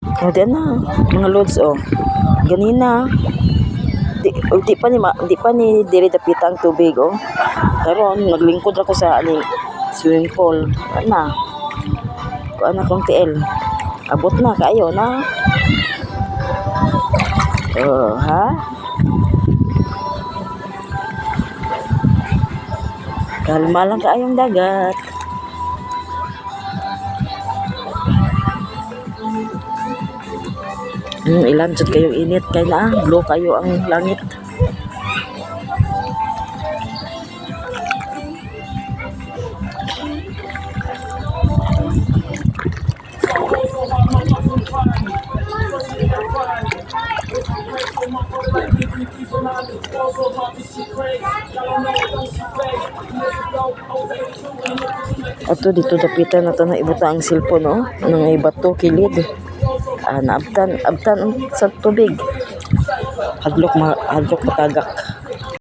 O, di na. Mga lods, oh. Ganina. Di pa ni diri dapita ang tubig, oh. Karon naglingkod ako sa swimming pool. Ana. Kuan akong TL. Abot na kayo na. Oh, ha? Kalma lang kaayong dagat. Ilan jud kayong init kay na blue kayo ang langit. Ato dito dapitan na to na ibuta ang cellphone, no? Nang ibato kilid. Naabtan sa tubig. Hadlok matagak.